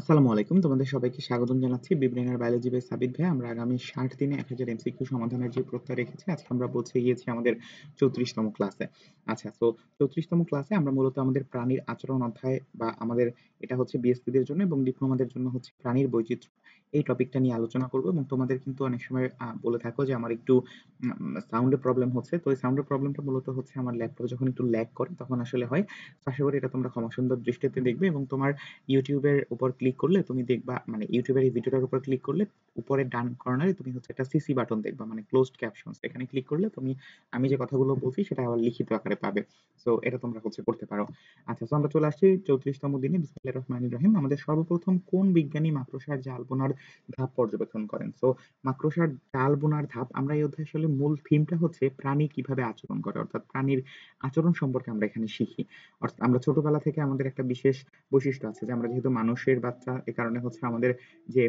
আসসালামু আলাইকুম। তোমাদের সবাইকে স্বাগতম জানাচ্ছি বিবরেনার বায়োলজি বাই সাবিত ভাই। আমরা আগামী ৬০ দিনে ১০০০ এমসিকিউ সমাধানের যে প্রত্যয় রেখেছি, আজকে আমরা পৌঁছে গিয়েছি আমাদের ৩৪তম ক্লাসে। আচ্ছা, তো ৩৪তম ক্লাসে আমরা মূলত আমাদের প্রাণীর আচরণ অধ্যায় বা আমাদের এটা হচ্ছে বিএসসিদের জন্য এবং ডিপ্লোমাদের জন্য হচ্ছে প্রাণীর বৈচিত্র্য। এই টপিকটা নিয়ে আলোচনা করব এবং তোমাদের কিন্তু অনেক সময় বলে থাকো যে আমার একটু সাউন্ডের প্রবলেম হচ্ছে। তো এই সাউন্ডের প্রবলেমটা মূলত হচ্ছে আমার ল্যাপটপে যখন একটু ল্যাগ করে তখন আসলে হয়। তো আশা করি এটা তোমরা ক্ষমা সুন্দর দৃষ্টিতে দেখবে এবং তোমার ইউটিউবের উপর ক্লিক করলে তুমি দেখবা, মানে ইউটিউবের এই ভিডিওটার উপর ক্লিক করলে উপরে ডান কর্নারে তুমি হচ্ছে একটা সিসি বাটন দেখবা, মানে ক্লোজড ক্যাপশনস। এখানে ক্লিক করলে তুমি আমি যে কথাগুলো বলছি সেটা আবার লিখিত আকারে পাবে। সো এটা তোমরা হচ্ছে করতে পারো। আচ্ছা, তো আমরা চলে আসছি 34তম দিনে। বিসমিল্লাহির রহমানির রহিম। আমাদের সর্বপ্রথম কোন বিজ্ঞানী মাকড়সার জাল বোনার ধাপ পর্যবেক্ষণ করেন? সো মাকড়সার জাল বোনার ধাপ, আমরা এই অধ্যায়ে আসলে মূল থিমটা হচ্ছে প্রাণী কিভাবে আচরণ করে, অর্থাৎ প্রাণীর আচরণ সম্পর্কে আমরা এখানে শিখি। অর্থাৎ আমরা ছোটবেলা থেকে আমাদের একটা বিশেষ বৈশিষ্ট্য আছে যে আমরা যেহেতু মানুষের বাচ্চা, এ কারণে হচ্ছে আমাদের যে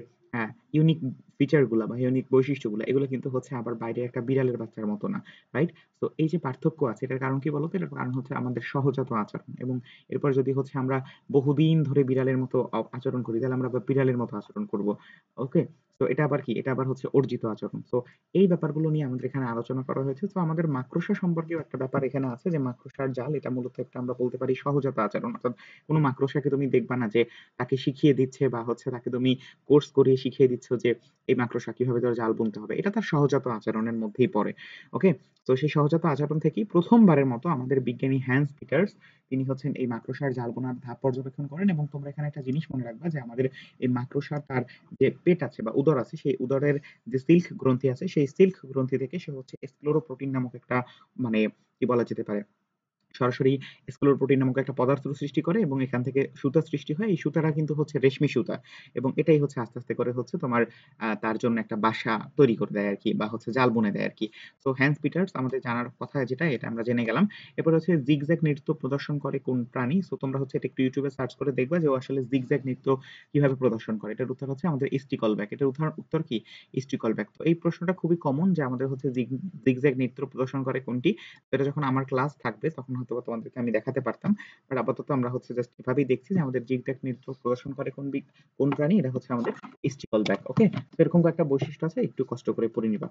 ইউনিক ফিচার গুলা বা ইউনিক বৈশিষ্ট্যগুলো এগুলো কিন্তু হচ্ছে আবার বাইরে একটা বিড়ালের বাচ্চার মতো না, রাইট? তো এই যে পার্থক্য আছে, এটার কারণ কি বলতো? এটার কারণ হচ্ছে আমাদের সহজাত আচরণ। এবং এরপর যদি হচ্ছে আমরা বহুদিন ধরে বিড়ালের মতো আচরণ করি, তাহলে আমরা আবার বিড়ালের মতো আচরণ করব। ওকে, তো এটা আবার কি? এটা আবার হচ্ছে অর্জিত আচরণ। তো এই ব্যাপারগুলো নিয়ে আমাদের এখানে আলোচনা করা হয়েছে। তো আমাদের মাকড়সা সম্পর্কেও একটা ব্যাপার এখানে আছে যে মাকড়সার জাল, এটা মূলত একটা আমরা বলতে পারি সহজাত আচরণ। অর্থাৎ কোনো মাকড়সাকে তুমি দেখবা না যে তাকে শিখিয়ে দিচ্ছে বা হচ্ছে তাকে তুমি কোর্স করিয়ে শিখিয়ে দিচ্ছ যে এই মাকড়সা কিভাবে তার জাল বুনতে হবে। এটা তার সহজাত আচরণের মধ্যেই পড়ে। ওকে, তো সেই সহজাত আচরণ থেকেই প্রথমবারের মতো আমাদের বিজ্ঞানী হ্যান্স পিটার্স, তিনি হচ্ছেন এই মাকড়সার জাল বোনার ধাপ পর্যবেক্ষণ করেন। এবং তোমরা এখানে একটা জিনিস মনে রাখবা যে আমাদের এই মাকড়সা তার যে পেট আছে বা উদর আছে, সেই উদরের যে সিল্ক গ্রন্থি আছে, সেই সিল্ক গ্রন্থি থেকে সে হচ্ছে স্ক্লেরোপ্রোটিন নামক একটা, মানে কি বলা যেতে পারে, সরাসরি স্ক্লেরোপ্রোটিন নামক একটা পদার্থ সৃষ্টি করে এবং এখান থেকে সুতা সৃষ্টি হয়। এই সুতাটা কিন্তু হচ্ছে রেশমি সুতা এবং এটাই হচ্ছে আস্তে আস্তে করে হচ্ছে তোমার তার জন্য একটা বাসা তৈরি করে দেয় আরকি, বা হচ্ছে জাল বুনে দেয় আরকি। সো হ্যান্স পিটার্স আমাদের জানার কথা যেটা, এটা আমরা জেনে গেলাম। এরপর হচ্ছে জিগজ্যাগ নৃত্য প্রদর্শন করে কোন প্রাণী? সো তোমরা হচ্ছে এটা একটু ইউটিউবে সার্চ করে দেখবা যে ও আসলে জিগজ্যাগ নৃত্য কিভাবে প্রদর্শন করে। এটার উত্তর হচ্ছে আমাদের স্টিকলব্যাক। এটার উত্তর কি? স্টিকলব্যাক। তো এই প্রশ্নটা খুবই কমন যে আমাদের হচ্ছে জিগজ্যাগ নৃত্য প্রদর্শন করে কোনটি? এটা যখন আমার ক্লাস থাকবে তখন হয়তোবা তোমাদেরকে আমি দেখাতে পারতাম। বাট আপাতত আমরা হচ্ছে জাস্ট এভাবেই দেখছি যে আমাদের জিগজ্যাগ নৃত্য প্রদর্শন করে কোন প্রাণী? এটা হচ্ছে আমাদের স্টিকলব্যাক। ওকে? তো এরকম কয়েকটা বৈশিষ্ট্য আছে, একটু কষ্ট করে পড়ে নিবা।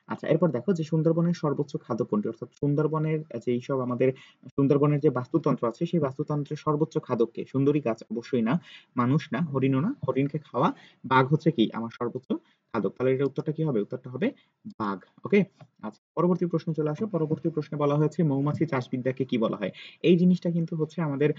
আচ্ছা, এরপর দেখো যে সুন্দরবনের সর্বোচ্চ খাদ্য কোনটি? অর্থাৎ সুন্দরবনের যেইসব আমাদের সুন্দরবনের যে বাস্তুতন্ত্র আছে, সেই বাস্তুতন্ত্রের সর্বোচ্চ খাদক কে? সুন্দরী গাছ? অবশ্যই না। মানুষ না, হরিণও না। হরিণকে খাওয়া। বাঘ হচ্ছে কি আমার সর্বোচ্চ খাদক। তাহলে এটার উত্তরটা কি হবে? উত্তরটা হবে বাঘ। ওকে? আচ্ছা, পরবর্তী প্রশ্নে চলে আসো। পরবর্তী প্রশ্নে বলা হয়েছে মৌমাছি চাষবিদ্যাকে কি বলা হয়? এই জিনিসটা কিন্তু হচ্ছে আমাদের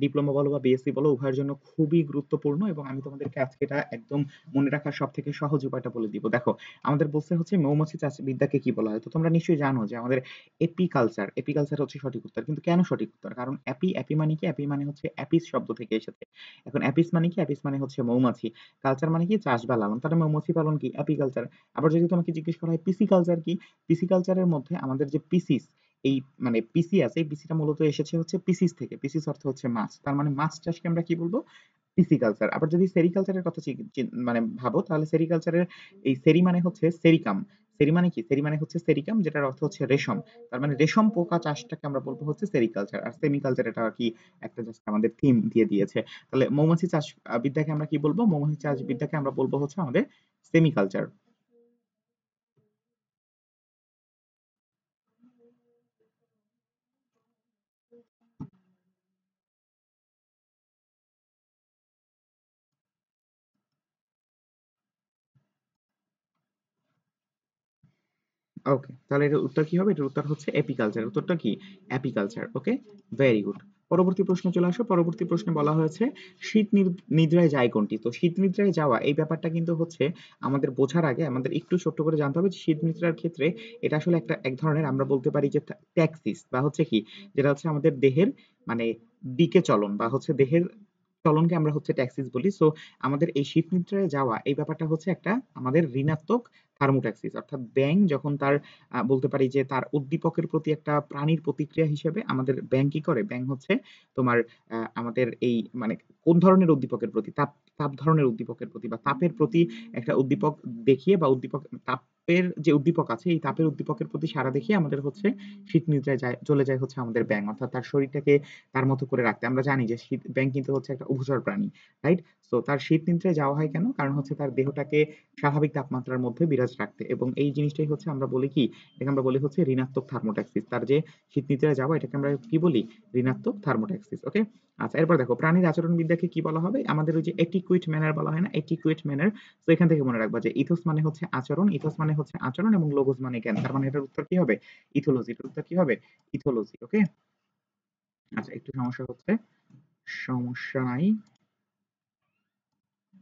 ডিপ্লোমা বলো বা বিএসসি বলো, উভয়ের জন্য খুবই গুরুত্বপূর্ণ এবং আমি তোমাদেরকে আজকে এটা একদম মনে রাখার সবথেকে সহজ উপায়টা বলে দিব। দেখো, আমাদের বলতে হচ্ছে মৌমাছি চাষবিদ্যাকে কি বলা হয়? তো তোমরা নিশ্চয়ই জানো যে আমাদের এপিকালচার হচ্ছে সঠিক উত্তর। কিন্তু কেন সঠিক উত্তর? কারণ এপি মানে কি? এপি মানে হচ্ছে অ্যাপিস শব্দ থেকে এসেছে। এখন অ্যাপিস মানে কি? অ্যাপিস মানে হচ্ছে মৌমাছি। কালচার মানে কি? চাষ বা লালন। তাহলে মৌমাছি পালন কি? এপিকালচার। আবার যদি তোমাকে জিজ্ঞেস করা হয় পিসিকালচার কি? পিসিকালচারের মধ্যে আমাদের যে পিসিস, এই মানে পিসি আছে, এই পিসিটা মূলত এসেছে হচ্ছে পিসিস থেকে। পিসিস অর্থ হচ্ছে মাছ। তার মানে মাছ চাষকে আমরা কি বলবো? পিসিকালচার। আবার যদি সেরিকালচারের কথা মানে ভাবো, তাহলে সেরিকালচারের এই সেরি মানে হচ্ছে সেরিকাম। সেরি মানে কি? সেরি মানে হচ্ছে সেরিকাম, যেটার অর্থ হচ্ছে রেশম। তার মানে রেশম পোকা চাষটাকে আমরা বলবো হচ্ছে সেরিকালচার। আর সেমিকালচার এটা আর কি একটা জাস্ট আমাদের থিম দিয়ে দিয়েছে। তাহলে মৌমাছি চাষ বিদ্যাকে আমরা কি বলবো? মৌমাছি চাষ বিদ্যাকে আমরা বলবো হচ্ছে আমাদের সেমিকালচার। ওকে, তাহলে এটার উত্তর কি হবে? এটার উত্তর হচ্ছে এপিকালচার। উত্তরটা কি? অ্যাপিকালচার। ওকে, ভেরি গুড। পরবর্তী প্রশ্নে চলে আসো। পরবর্তী প্রশ্নে বলা হয়েছে শীত নিদ্রায় যায় কোনটি? তো শীত নিদ্রায় যাওয়া এই ব্যাপারটা কিন্তু হচ্ছে আমাদের বোঝার আগে আমাদের একটু ছোট্ট করে জানতে হবে যে শীত নিদ্রার ক্ষেত্রে এটা আসলে এক ধরনের আমরা বলতে পারি যে ট্যাক্সিস বা হচ্ছে কি, যেটা হচ্ছে আমাদের দেহের, মানে দিকে চলন বা হচ্ছে দেহের চলনকে আমরা হচ্ছে ট্যাক্সিস বলি। সো আমাদের এই শীত নিদ্রায় যাওয়া এই ব্যাপারটা হচ্ছে একটা আমাদের ঋণাত্মক থার্মোট্যাক্সিস। অর্থাৎ ব্যাঙ যখন তার বলতে পারি যে তার উদ্দীপকের প্রতি একটা প্রাণীর প্রতিক্রিয়া হিসেবে আমাদের ব্যাঙ কি করে? ব্যাঙ হচ্ছে তোমার আমাদের এই, মানে কোন ধরনের উদ্দীপকের প্রতি? তাপ ধরনের উদ্দীপকের প্রতি বা তাপের প্রতি একটা উদ্দীপক দেখিয়ে বা তাপের যে উদ্দীপক আছে, এই তাপের উদ্দীপকের প্রতি সাড়া দেখিয়ে আমাদের হচ্ছে শীত নিদ্রায় চলে যায় হচ্ছে আমাদের ব্যাঙ। অর্থাৎ তার শরীরটাকে তার মতো করে রাখতে। আমরা জানি যে ব্যাঙ কিন্তু হচ্ছে একটা উভচর প্রাণী, রাইট? সো তার শীত নিদ্রায় যাওয়া হয় কেন? কারণ হচ্ছে তার দেহটাকে স্বাভাবিক তাপমাত্রার মধ্যে বিরাজ রাখতে, এবং এই জিনিসটাই হচ্ছে আমরা বলি কি, এটাকে আমরা বলি হচ্ছে ঋণাত্মক থার্মোট্যাক্সিস। তার যে শীত নিদ্রায় যাওয়া এটাকে আমরা কি বলি? ঋণাত্মক থার্মোট্যাক্সিস। ওকে? আচ্ছা, এরপর দেখো প্রাণীর আচরণবিদ্যাকে কি বলা হবে? আমাদের ওই যে এটিকুয়েট ম্যানার বলা হয় না? এটিকুয়েট ম্যানার। তো এখান থেকে মনে রাখবা যে ইথোস মানে হচ্ছে আচরণ, ইথোস মানে হচ্ছে আচরণ এবং লোগোস মানে জ্ঞান। তার মানে এটার উত্তর কি হবে? ইথোলজি। এটার উত্তর কি হবে? ইথোলজি। ওকে? আচ্ছা, একটু সমস্যা হচ্ছে। সমস্যা নাই।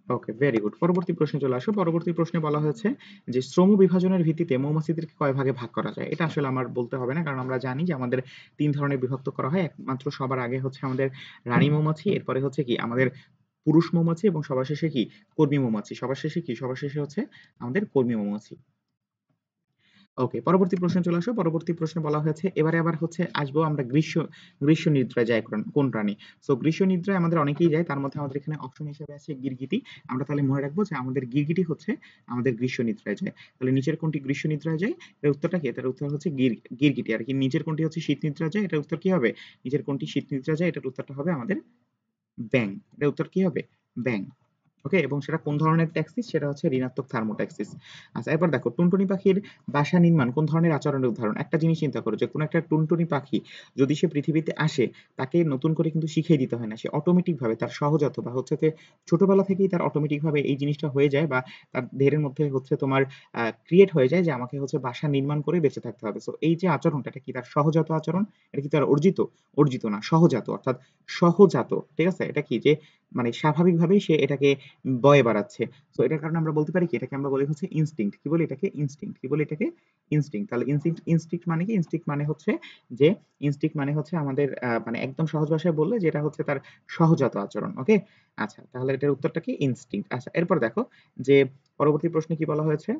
ওকে, ভেরি গুড। পরবর্তী প্রশ্নে চলে আসো। পরবর্তী প্রশ্নে বলা হয়েছে যে শ্রম বিভাজনের ভিত্তিতে মৌমাছিদেরকে কয় ভাগে ভাগ করা যায়? এটা আসলে আমার বলতে হবে না, কারণ আমরা জানি যে আমাদের ৩ ধরনের বিভক্ত করা হয়। একমাত্র সবার আগে হচ্ছে আমাদের রানী মৌমাছি, এরপরে হচ্ছে কি আমাদের পুরুষ মৌমাছি, এবং সবার শেষে কি কর্মী মৌমাছি। সবার শেষে কি? সবার শেষে হচ্ছে আমাদের কর্মী মৌমাছি। ওকে, পরবর্তী প্রশ্নে চলে আসো। পরবর্তী প্রশ্নে বলা হয়েছে এবারে আবার হচ্ছে আসবো আমরা গ্রীষ্ম নিদ্রায় যায় কোন প্রাণী? সো গ্রীষ্ম নিদ্রায় আমাদের অনেকেই যায়, তার মধ্যে আমাদের এখানে অপশন হিসেবে আছে গিরগিটি। আমরা তাহলে মনে রাখবো যে আমাদের গিরগিটি হচ্ছে আমাদের গ্রীষ্ম নিদ্রায় যায়। তাহলে নিচের কোনটি গ্রীষ্ম নিদ্রায় যায়? এর উত্তরটা কি? এটার উত্তর হচ্ছে গিরগিটি। আর কি নিচের কোনটি হচ্ছে শীত নিদ্রায় যায়? এটার উত্তর কি হবে? নিচের কোনটি শীত নিদ্রায় যায়? এটার উত্তরটা হবে আমাদের ব্যাঙ। এটার উত্তর কি হবে? ব্যাঙ। ওকে, এবং সেটা কোন ধরনের ট্যাক্সিস? সেটা হচ্ছে ঋণাত্মক থার্মোট্যাক্সিস। আচ্ছা, এরপর দেখো টুনটুনি পাখির বাসা নির্মাণ কোন ধরনের আচরণের উদাহরণ? একটা জিনিস চিন্তা করো যে কোন একটা টুনটুনি পাখি যদি সে পৃথিবীতে আসে, তাকে নতুন করে কিন্তু শিখিয়ে দিতে হয় না। সে অটোমেটিক ভাবে তার সহজাত বা হচ্ছে যে ছোটবেলা থেকেই তার অটোমেটিক ভাবে এই জিনিসটা হয়ে যায়, বা তার দেহের মধ্যে হচ্ছে তোমার ক্রিয়েট হয়ে যায় যে আমাকে হচ্ছে বাসা নির্মাণ করে বেঁচে থাকতে হবে। সো এই যে আচরণটা, এটা কি তার সহজাত আচরণ? এটা কি তার অর্জিত? অর্জিত না, সহজাত। অর্থাৎ সহজাত। ঠিক আছে? এটা কি যে মানে স্বাভাবিকভাবেই সে এটাকে বয়ে বেড়াচ্ছে। সো এটার কারণে আমরা বলতে পারি কি, এটাকে আমরা বলি হচ্ছে ইনস্টিংক্ট। কি বলি এটাকে? ইনস্টিংক্ট। কি বলি এটাকে? ইনস্টিংক্ট। তাহলে ইনস্টিংক্ট মানে কি? ইনস্টিংক্ট মানে হচ্ছে যে ইনস্টিংক্ট মানে হচ্ছে আমাদের মানে একদম সহজ ভাষায় বললে যেটা হচ্ছে তার সহজাত আচরণ। ওকে? আচ্ছা, তাহলে এটার উত্তরটা কি? ইনস্টিংক্ট। আচ্ছা, এরপর দেখো যে পরবর্তী প্রশ্নে কি বলা হয়েছে?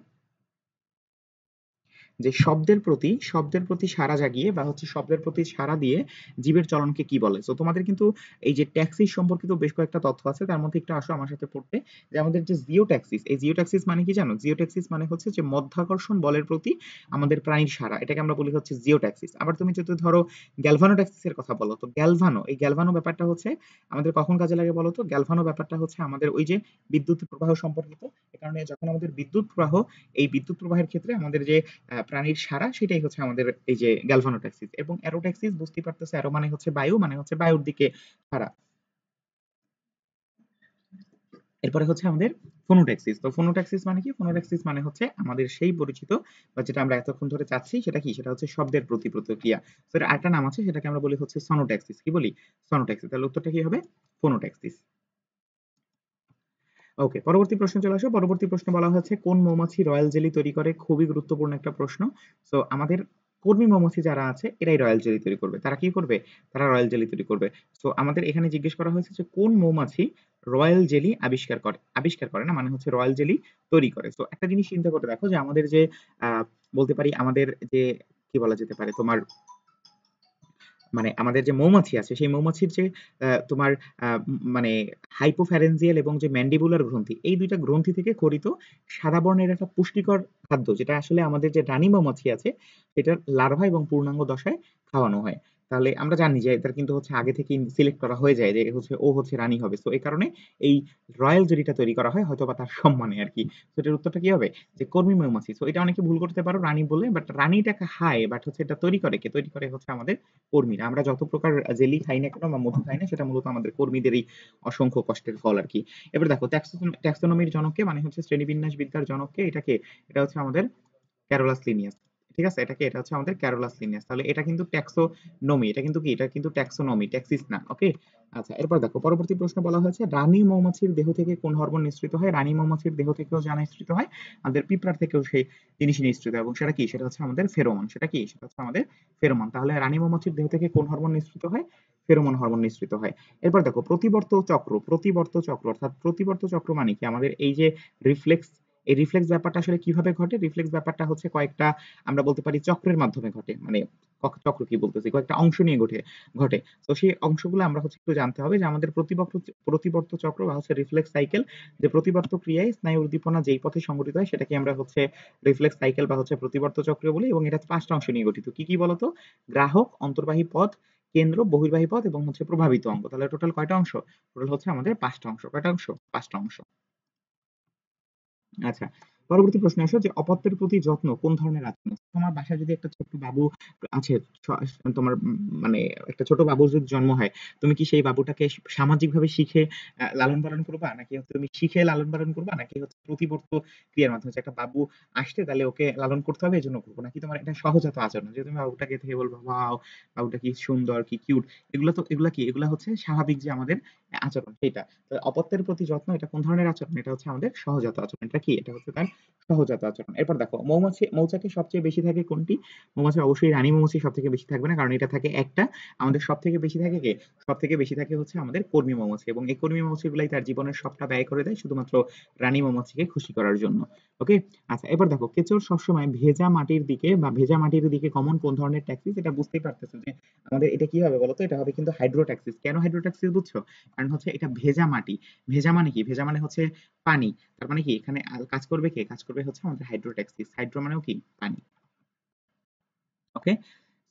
যে শব্দের প্রতি সাড়া জাগিয়ে বা হচ্ছে শব্দের প্রতি সাড়া দিয়ে জীবের চলনকে কি বলে? সো তোমাদের কিন্তু এই যে ট্যাক্সিস সম্পর্কিত বেশ কয়েকটা তথ্য আছে, তার মধ্যে একটু আসো আমার সাথে পড়তে। যে আমাদের যে জিওট্যাক্সিস, এই জিওট্যাক্সিস মানে কি জানো? জিওট্যাক্সিস মানে হচ্ছে যে মধ্যাকর্ষণ বলের প্রতি আমাদের প্রাণীর সাড়া, এটাকে আমরা বলি হচ্ছে জিওট্যাক্সিস। আবার তুমি যদি ধরো গ্যালভানোট্যাক্সিসের কথা বলো, তো এই গ্যালভানো ব্যাপারটা হচ্ছে আমাদের কখন কাজে লাগে বলো তো? গ্যালভানো ব্যাপারটা হচ্ছে আমাদের ওই যে বিদ্যুৎ প্রবাহ সম্পর্কিত। এ কারণে যখন আমাদের বিদ্যুৎ প্রবাহ, এই বিদ্যুৎ প্রবাহের ক্ষেত্রে আমাদের যে প্রাণীর সাড়া, সেটাই হচ্ছে আমাদের এই যে গ্যালভানোট্যাক্সিস। এবং অ্যারোট্যাক্সিস বুঝতেই পারতেছে, অ্যারো মানে হচ্ছে বায়ু, মানে হচ্ছে বায়ুর দিকে সাড়া। এরপরে হচ্ছে আমাদের ফোনোট্যাক্সিস। তো ফোনোট্যাক্সিস মানে কি? ফোনোট্যাক্সিস মানে হচ্ছে আমাদের সেই পরিচিত বা যেটা আমরা এতক্ষণ ধরে চাচ্ছি, সেটা কি? সেটা হচ্ছে শব্দের প্রতি প্রতিক্রিয়া। তো এর আরেকটা নাম আছে, সেটাকে আমরা বলি হচ্ছে সনোট্যাক্সিস। কি বলি? সনোট্যাক্সিস। তাহলে উত্তরটা কি হবে? ফোনোট্যাক্সিস। ওকে, পরবর্তী প্রশ্নে চলে আসো। পরবর্তী প্রশ্নে বলা হয়েছে কোন মৌমাছি রয়্যাল জেলি তৈরি করে? খুবই গুরুত্বপূর্ণ একটা প্রশ্ন। সো আমাদের কর্মী মৌমাছি যারা আছে এরাই রয়্যাল জেলি তৈরি করবে। তারা কি করবে? তারা রয়্যাল জেলি তৈরি করবে। সো আমাদের এখানে জিজ্ঞেস করা হয়েছে যে কোন মৌমাছি রয়্যাল জেলি আবিষ্কার করে না, মানে হচ্ছে রয়্যাল জেলি তৈরি করে। সো একটা জিনিস চিন্তা করে দেখো যে আমাদের যে বলতে পারি আমাদের যে কি বলা যেতে পারে তোমার, মানে আমাদের যে মৌমাছি আছে সেই মৌমাছির যে তোমার মানে হাইপোফ্যারেঞ্জিয়াল এবং যে ম্যান্ডিবুলার গ্রন্থি, এই দুইটা গ্রন্থি থেকে খরিত সাদা বর্ণের একটা পুষ্টিকর খাদ্য, যেটা আসলে আমাদের যে রানী মৌমাছি আছে সেটার লার্ভা এবং পূর্ণাঙ্গ দশায় খাওয়ানো হয়। তাহলে আমরা জানি যে এটার কিন্তু হচ্ছে আগে থেকে সিলেক্ট করা হয়ে যায় যে হচ্ছে ও হচ্ছে রানী হবে। তো এই কারণে এই রয়্যাল জেলিটা তৈরি করা হয় হয়তো বা তার সম্মানে আর কি। তো এটার উত্তরটা কি হবে? যে কর্মী মৌমাছি। তো এটা অনেকে ভুল করতে পারো রানী বলে, বাট রানীটাকে খায়, বাট হচ্ছে এটা তৈরি করে কে? তৈরি করে হচ্ছে আমাদের কর্মীরা। আমরা যত প্রকার জেলি খাই না কেন বা মধু খাই না, সেটা মূলত আমাদের কর্মীদেরই অসংখ্য কষ্টের ফল আর কি। এবার দেখো ট্যাক্সোনমির জনককে, মানে হচ্ছে শ্রেণীবিন্যাস বিদ্যার জনককে, এটাকে এটা হচ্ছে আমাদের ক্যারোলাস লিনিয়াস। ঠিক আছে? এটা হচ্ছে আমাদের ক্যারোলাস লিনিয়াস। তাহলে এটা কিন্তু ট্যাক্সোনমি। এটা কিন্তু কি? এটা কিন্তু ট্যাক্সোনমি, ট্যাক্সিস না। ওকে? আচ্ছা, এরপর দেখো পরবর্তী প্রশ্ন বলা হয়েছে রানী মৌমাছির দেহ থেকে কোন হরমোন নিঃসৃত হয়? রানী মৌমাছির দেহ থেকেও যা নিঃসৃত হয়, আমাদের পিঁপড়ার থেকেও সেই জিনিসই নিঃসৃত হয়, এবং সেটা কি? সেটা হচ্ছে আমাদের ফেরোমন। সেটা কি? সেটা হচ্ছে আমাদের ফেরোমন। তাহলে রানী মৌমাছির দেহ থেকে কোন হরমোন নিঃসৃত হয়? ফেরোমন হরমোন নিঃসৃত হয়। এরপর দেখো প্রতিবর্ত চক্র অর্থাৎ প্রতিবর্ত চক্র মানে কি? আমাদের এই যে রিফ্লেক্স, এই রিফ্লেক্স ব্যাপারটা আসলে কিভাবে ঘটে? রিফ্লেক্স ব্যাপারটা হচ্ছে কয়েকটা আমরা বলতে পারি চক্রের মাধ্যমে ঘটে। মানে চক্র কি বলতেছি? কয়েকটা অংশ নিয়ে ঘটে। তো সেই অংশগুলো আমরা হচ্ছে একটু জানতে হবে যে আমাদের প্রতিবর্ত চক্র বা হচ্ছে রিফ্লেক্স সাইকেল, যে প্রতিবর্ত ক্রিয়ায় স্নায়ু উদ্দীপনা যেই পথে সংঘটিত হয় সেটাকে আমরা হচ্ছে রিফ্লেক্স সাইকেল বা হচ্ছে প্রতিবর্ত চক্র বলি, এবং এটা ৫ টা অংশ নিয়ে গঠিত। কি কি বলতো? গ্রাহক, অন্তর্বাহী পথ, কেন্দ্র, বহির্বাহী পথ এবং হচ্ছে প্রভাবিত অঙ্গ। তাহলে টোটাল কয়টা অংশ? টোটাল হচ্ছে আমাদের ৫ টা অংশ। কয়টা অংশ? ৫ টা অংশ। আচ্ছা। পরবর্তী প্রশ্নে আসো যে অপত্যের প্রতি যত্ন কোন ধরনের আচরণ? তোমার বাসায় যদি একটা ছোট্ট বাবু আছে, স তোমার মানে একটা ছোট বাবুর যদি জন্ম হয়, তুমি কি সেই বাবুটাকে সামাজিকভাবে শিখে লালন-পালন করবা? নাকি হচ্ছে তুমি শিখে লালন-পালন করবা? নাকি হচ্ছে প্রতিবর্ত ক্রিয়ার মাধ্যমে যে একটা বাবু আসছে তাহলে ওকে লালন করতে হবে এজন্য করব? নাকি তোমার এটা সহজাত আচরণ যে তুমি বাবুটাকে দেখে বলবা, "ওয়াও! বাবুটা কি সুন্দর, কি কিউট।" এগুলা কি? এগুলা হচ্ছে স্বাভাবিক যে আমাদের আচরণ সেইটা। তো অপত্যের প্রতি যত্ন এটা কোন ধরনের আচরণ? এটা হচ্ছে আমাদের সহজাত আচরণ। এটা কি? এটা হচ্ছে তার সহজাত আচরণ। এরপর দেখো মৌচাকে সবচেয়ে বেশি থাকে কোনটি? মৌমাছি অবশ্যই রানী মৌমাছি সবথেকে বেশি থাকবে না। কারণ এটা থাকে একটা। আমাদের সবথেকে বেশি থাকে কে? সবথেকে বেশি থাকে হচ্ছে আমাদের কর্মী মৌমাছি এবং এই কর্মী মৌমাছিগুলাই তার জীবনের সবটা ব্যয় করে দেয় শুধুমাত্র রানী মৌমাছিকে খুশি করার জন্য। ওকে? আচ্ছা এবার দেখো কেঁচোর সবসময় ভেজা মাটির দিকে বা ভেজা মাটির দিকে গমন কোন ধরনের ট্যাক্সিস? এটা বুঝতেই পারতেছো যে আমাদের এটা কি হবে বলতো? এটা হবে কিন্তু হাইড্রোট্যাক্সিস। কেন হাইড্রোট্যাক্সিস বুঝছো? কারণ হচ্ছে এটা ভেজা মাটি। ভেজা মানে কি? ভেজা মানে হচ্ছে পানি। তার মানে কি এখানে কাজ করবে কে? কাজ করবে হচ্ছে আমাদের হাইড্রোট্যাক্সিস। হাইড্রো মানেও কি? পানি। ওকে?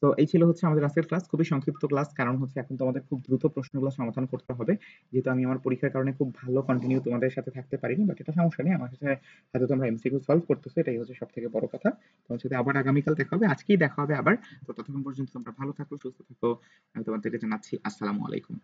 তো এই ছিল হচ্ছে আমাদের আজকের ক্লাস। খুবই সংক্ষিপ্ত ক্লাস। কারণ হচ্ছে এখন তোমাদের খুব দ্রুত প্রশ্নগুলো সমাধান করতে হবে। যেহেতু আমি আমার পরীক্ষার কারণে খুব ভালো কন্টিনিউ তোমাদের সাথে থাকতে পারিনি। বাট এটা সমস্যা নেই। আমার সাথে হয়তো তোমরা এমসিকিউ সলভ করতেছো। এটাই হচ্ছে সবথেকে বড় কথা। তোমার সাথে আবার আগামীকাল দেখা হবে। আজকেই দেখা হবে আবার। তো ততক্ষণ পর্যন্ত তোমরা ভালো থাকো, সুস্থ থাকো। আমি তোমাদেরকে জানাচ্ছি আসসালামু আলাইকুম।